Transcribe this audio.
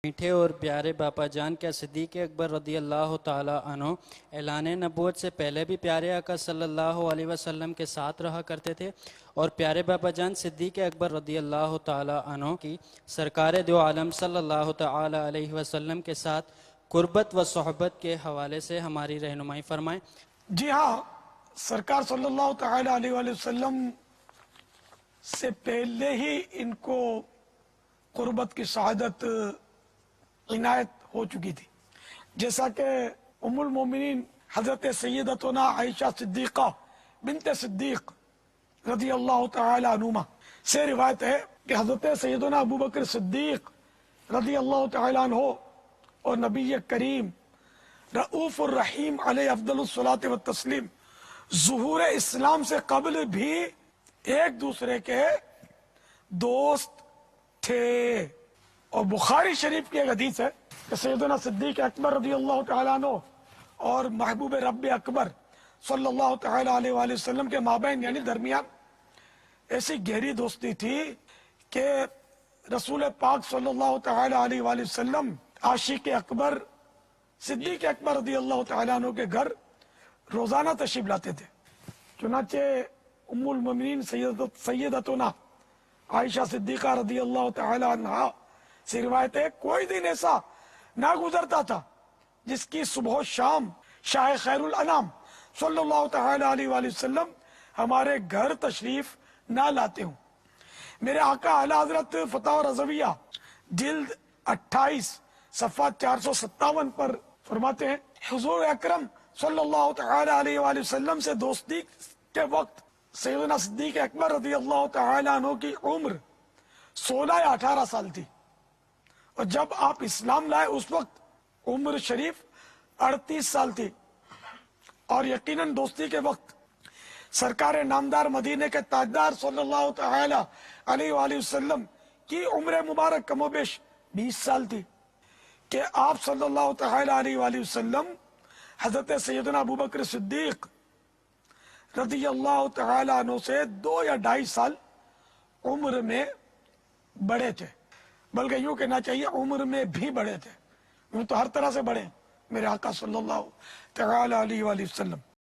میٹھے اور پیارے باپا جان کیا صدیق اکبر رضی اللہ تعالی عنہ اعلان نبوت سے پہلے بھی پیارے آقا صلی اللہ علیہ وسلم کے ساتھ رہا کرتے تھے؟ اور پیارے باپا جان صدیق اکبر رضی اللہ تعالی عنہ کی سرکار دو عالم صلی اللہ تعالی علیہ وسلم کے ساتھ قربت و صحبت کے حوالے سے ہماری رہنمائی فرمائیں۔ جی ہاں، سرکار صلی اللہ تعالی علیہ وآلہ وسلم سے پہلے ہی ان کو قربت کی شہادت عنایت ہو چکی تھی، جیسا کہ ام المومنین حضرت سیدتنا عائشہ صدیقہ بنت صدیق رضی اللہ تعالی عنہما سے روایت ہے کہ حضرت سیدنا ابو بکر صدیق رضی اللہ تعالی عنہ اور نبی کریم رؤوف الرحیم علیہ افضل الصلاۃ والتسلیم ظہور اسلام سے قبل بھی ایک دوسرے کے دوست تھے۔ اور بخاری شریف کی ایک حدیث ہے کہ سیدنا صدیق اکبر رضی اللہ تعالیٰ عنہ اور محبوب رب اکبر صلی اللہ تعالیٰ علیہ وآلہ وسلم کے مابین یعنی درمیان ایسی گہری دوستی تھی کہ رسول پاک صلی اللہ تعالیٰ علیہ وآلہ وسلم عاشق اکبر صدیق اکبر رضی اللہ تعالیٰ عنہ کے گھر روزانہ تشریف لاتے تھے۔ چنانچہ ام المومنین سیدتنا عائشہ صدیقہ رضی اللہ تعالیٰ عنہ سے روایت ہے، کوئی دن ایسا نہ گزرتا تھا جس کی صبح و شام شاہ خیر الانام صلی اللہ تعالیٰ علیہ وآلہ وسلم ہمارے گھر تشریف نہ لاتے ہوں۔ میرے آقا اعلی حضرت فتح رضویہ جلد 28 صفحہ 457 پر فرماتے ہیں، حضور اکرم صلی اللہ تعالیٰ علیہ وآلہ وسلم سے دوستی کے وقت سیدنا صدیق اکبر رضی اللہ تعالیٰ عنہ کی عمر 16 یا 18 سال تھی، اور جب آپ اسلام لائے اس وقت عمر شریف 38 سال تھی۔ اور یقیناً دوستی کے وقت سرکار نامدار مدینے کے تاجدار صلی اللہ تعالی علیہ وآلہ وسلم کی عمر مبارک کم و بیش 20 سال تھی کہ آپ صلی اللہ تعالی علیہ وآلہ وسلم حضرت سیدنا ابو بکر صدیق رضی اللہ تعالی عنہ سے 2 یا 2.5 سال عمر میں بڑے تھے، بلکہ یوں کہنا چاہیے عمر میں بھی بڑے تھے، یوں تو ہر طرح سے بڑے میرے آقا صلی اللہ تعالی علیہ وآلہ وسلم۔